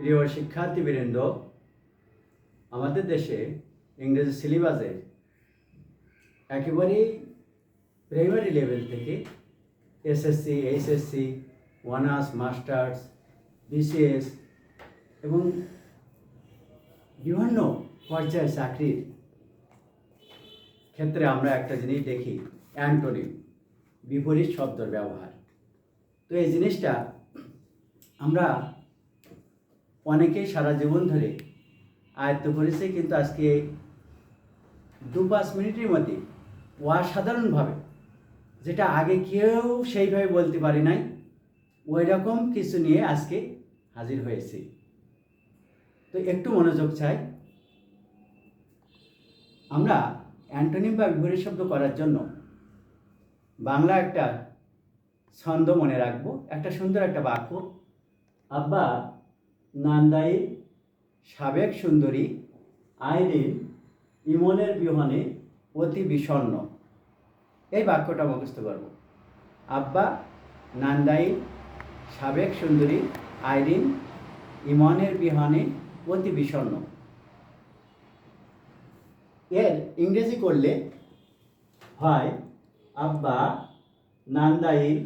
প্রিয় শিক্ষার্থীবৃন্দ, আমাদের দেশে ইংরেজি সিলেবাসে একেবারেই প্রাইমারি লেভেল থেকে SSC, HSC, honours, masters, BCS এবং বিভিন্ন পর্যায়ের চাকরির ক্ষেত্রে আমরা একটা জিনিস দেখি, অ্যান্টোনিম, বিপরীত শব্দের ব্যবহার। তো এই জিনিসটা আমরা অনেকেই সারা জীবন ধরে আয়ত্ত করেছে, কিন্তু আজকে 2-5 মিনিটের মধ্যে অসাধারণভাবে, যেটা আগে কেউ সেইভাবে বলতে পারি নাই, ওই রকম কিছু নিয়ে আজকে হাজির হয়েছি। তো একটু মনোযোগ চাই। আমরা অ্যান্টোনিম বা বিপরীত শব্দ করার জন্য বাংলা একটা ছন্দ মনে রাখবো, একটা সুন্দর একটা বাক্য। আব্বা নান্দাই সাবেক সুন্দরী আইরিন ইমনের বিহনে অতি বিষণ্ণ। এই বাক্যটা মুখস্থ করব। আব্বা নান্দাই সাবেক সুন্দরী আইরিন ইমনের বিহনে অতি বিষণ্ণ। এর ইংরেজি করলে হয় আব্বা নান্দাইল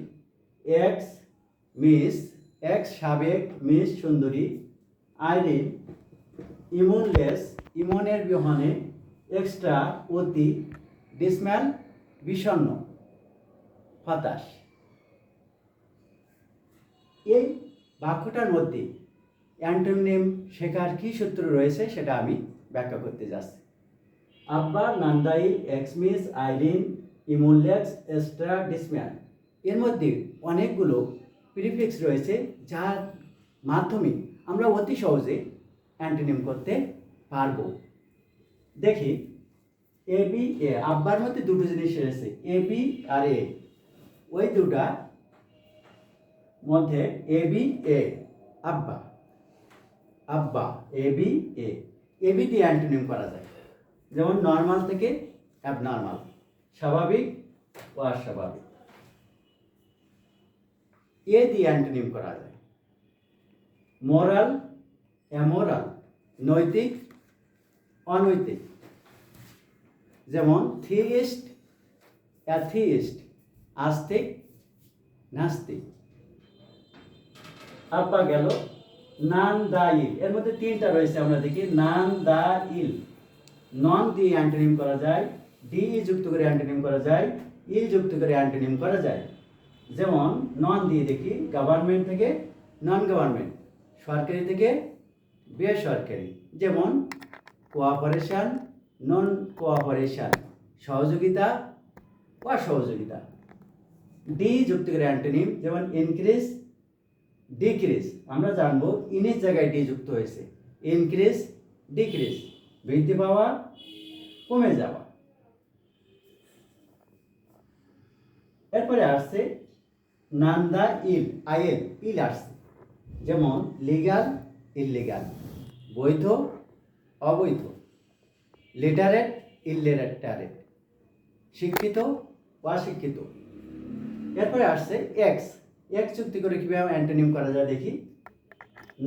এক্স সাবেক মিস সুন্দরী আইরিন ইমনের বিহনে এক্সট্রা অতি ডিসম্যাল বিষণ্ণ হতাশ। এই বাক্যটার মধ্যে অ্যান্টোনিম শেখার কী সূত্র রয়েছে সেটা আমি ব্যাখ্যা করতে যাচ্ছি। আব্বা নান্দাইল এক্স মিস আইরিন ইমনলেক্স এক্সট্রা ডিসম্যাল, এর মধ্যে অনেকগুলো প্রিফিক্স রয়েছে যার মাধ্যমে আমরা অতি সহজে অ্যান্টোনিম করতে পারব। দেখি এ বি এ, আব্বার মধ্যে দুটো জিনিস রয়েছে, এ বি আর এ। ওই দুটা মধ্যে এ বি এ, আব্বা আব্বা A B A, A B দিয়ে অ্যান্টোনিম করা যায়। যেমন নর্মাল থেকে অ্যাবনর্মাল, স্বাভাবিক ও অস্বাভাবিক। এ দিয়ে অ্যান্টোনিম করা যায় মোরাল অ্যামোরাল, নৈতিক অনৈতিক। যেমন থিইস্ট অ্যাথিইস্ট, আস্তিক নাস্তিক। আব্বা গেল নান দা ইল, এর মধ্যে তিনটা রয়েছে, আমরা দেখি নান দা ইল। নন দিয়ে অ্যান্টোনিম করা যায়, ডি যুক্ত করে অ্যান্টোনিম করা যায়, ইল যুক্ত করে অ্যান্টোনিম করা যায়। যেমন নন দিয়ে দেখি গভর্নমেন্ট থেকে নন গভর্নমেন্ট, সরকারি থেকে বেসরকারি। যেমন কোঅপারেশন নন কোঅপারেশন, সহযোগিতা অসহযোগিতা। ডি যুক্ত করে অ্যান্টোনিম, যেমন ইনক্রিজ ডিক্রিজ। আমরা জানবো ইনের জায়গায় ডি যুক্ত হয়েছে, ইনক্রিজ ডিক্রিজ, বৃদ্ধি পাওয়া কমে যাওয়া। এরপরে আসছে নান্দা ইল, আইএল ইল আসছে। যেমন লিগাল ইললিগাল, বৈধ অবৈধ, লিটারেট ইলিটারেট, শিক্ষিত অশিক্ষিত। এরপরে আসছে এক্স, এক্স যুক্তি করে কীভাবে অ্যান্টোনিম করা যায় দেখি।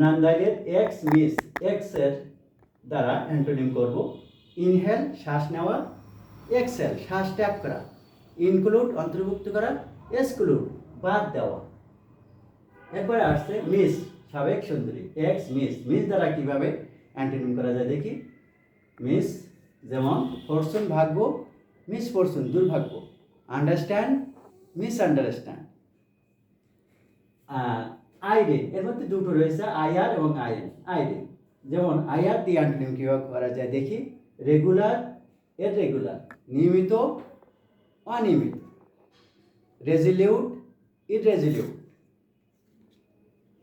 নান্দাইলের এক্স মিস, এক্স এর দ্বারা অ্যান্টোনিম করব ইনহেল শ্বাস নেওয়া, এক্সেল শ্বাস ত্যাগ করা, ইনক্লুড অন্তর্ভুক্ত করা, এক্সক্লুড বাদ দেওয়া। এরপরে আসছে মিস সাবেক সুন্দরী, এক্স মিস, মিস দ্বারা কীভাবে অ্যান্টোনিম করা যায় দেখি। মিস যেমন ফরচুন ভাগ্য, মিস ফরচুন দুর্ভাগ্য, আন্ডারস্ট্যান্ড মিস আন্ডারস্ট্যান্ড। আইরিন, এর মধ্যে দুটো রয়েছে, আইআর এবং আইএন। আইরিন যেমন আইআর দিয়ে অ্যান্টোনিম কীভাবে করা যায় দেখি। রেগুলার ইররেগুলার, নিয়মিত অনিয়মিত, রেজিলিউট ইররেজিলিউট।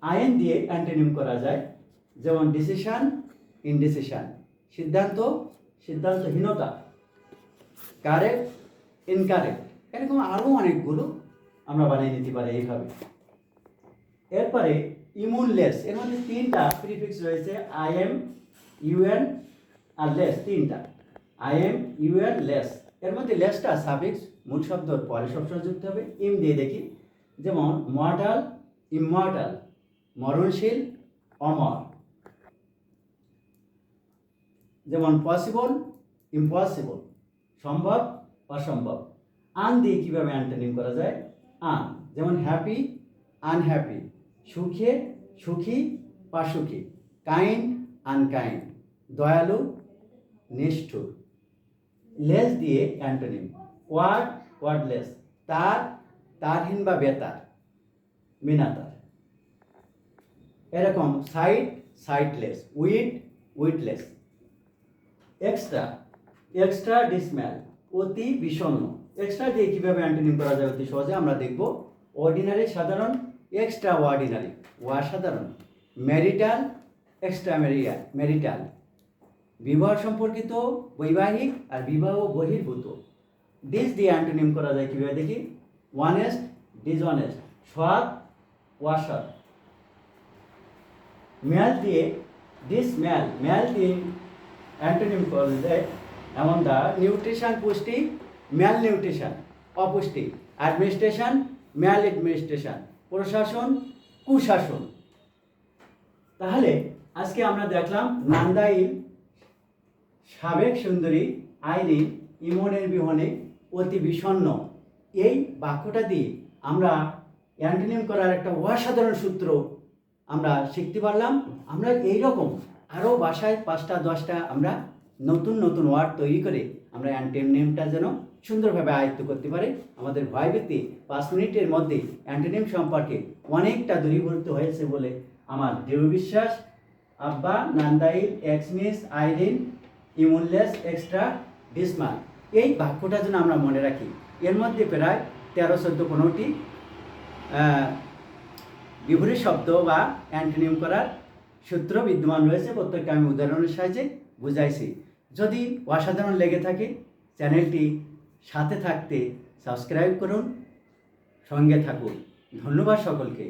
আইএন দিয়ে অ্যান্টোনিম করা যায়, যেমন ডিসিশন ইনডিসিশন, সিদ্ধান্ত সিদ্ধান্তহীনতা, কারেক্ট ইনকারেক্ট। এরকম আরও অনেকগুলো আমরা বানিয়ে নিতে পারি এইভাবে। এরপরে ইমুনলেস, এর মধ্যে তিনটা প্রিফিক্স রয়েছে, আইএম ইউএন আর লেস, তিনটা আইএম ইউএন লেস। এর মধ্যে লেসটা সাফিক্স মূল শব্দর পরে সবসময় যুক্ত হবে। ইম দিয়ে দেখি, যেমন মর্টাল ইমমর্টাল, মরণশীল অমর, যেমন পসিবল, ইম্পসিবল, সম্ভব, অসম্ভব। আন দিয়ে কীভাবে অ্যান্টোনিম করা যায়? আন, যেমন হ্যাপি, আনহ্যাপি, সুখে, সুখী, অসুখী, কাইন্ড, আনকাইন্ড, দয়ালু, নিষ্ঠুর। লেস দিয়ে অ্যান্টোনিম ওয়ার্ড, ওয়ার্ডলেস, তার, তারহীন বা বেতার, মিনাতার। এরকম সাইট, সাইটলেস, উইড, উইডলেস। এক্সট্রা, এক্সট্রা ডিসম্যাল, অতি বিষণ্ণ। এক্সট্রা দিয়ে কীভাবে অ্যান্টোনিম করা যায় অতি সহজে আমরা দেখব। অর্ডিনারি সাধারণ, এক্সট্রা অর্ডিনারি অসাধারণ, ম্যারিটাল, এক্সট্রা ম্যারিটাল, বিবাহ সম্পর্কিত, বৈবাহিক, আর বিবাহ বহির্ভূত। ডিস দিয়ে অ্যান্টোনিম করা যায় কীভাবে দেখি। ওয়ানেস্ট, ডিসঅনেস্ট, সৎ, অসৎ। ম্যাল দিয়ে ডিসম্যাল, ম্যাল দিয়ে অ্যান্টোনিম করা যায় এমন দা নিউট্রিশন পুষ্টি, ম্যাল নিউট্রিশন অপুষ্টি, অ্যাডমিনিস্ট্রেশন, ম্যাল অ্যাডমিনিস্ট্রেশন, প্রশাসন, কুশাসন। তাহলে আজকে আমরা দেখলাম নান্দাইল, সাবেক সুন্দরী, আইরিন, ইমনের বিহনে, অতি বিষণ্ণ। এই বাক্যটা দিয়ে আমরা অ্যান্টোনিম করার একটা অসাধারণ সূত্র আমরা শিখতে পারলাম। আমরা এইরকম আরও বাসায় 5টা 10টা আমরা নতুন নতুন ওয়ার্ড তৈরি করে আমরা অ্যান্টোনিমটা যেন সুন্দরভাবে আয়ত্ত করতে পারি। আমাদের ভয়ভীতি 5 মিনিটের মধ্যে অ্যান্টোনিম সম্পর্কে অনেকটা দূরীভূত হয়েছে বলে আমার দৃঢ় বিশ্বাস। আব্বা, নান্দাইল, এক্সমিস, আইরিন, ইমুনলেস, এক্সট্রা, ডিসমাল। এই বাক্যটা যেন আমরা মনে রাখি। এর মধ্যে প্রায় 13-14-15টি বিপরীত শব্দ বা অ্যান্টোনিম করার সূত্র বিদ্যমান রয়েছে। প্রত্যেকটা আমি উদাহরণের সাহায্যে বুঝাইছি। যদি অসাধারণ লেগে থাকে চ্যানেলটি সাথে থাকতে সাবস্ক্রাইব করুন, সঙ্গে থাকুন। ধন্যবাদ সকলকে।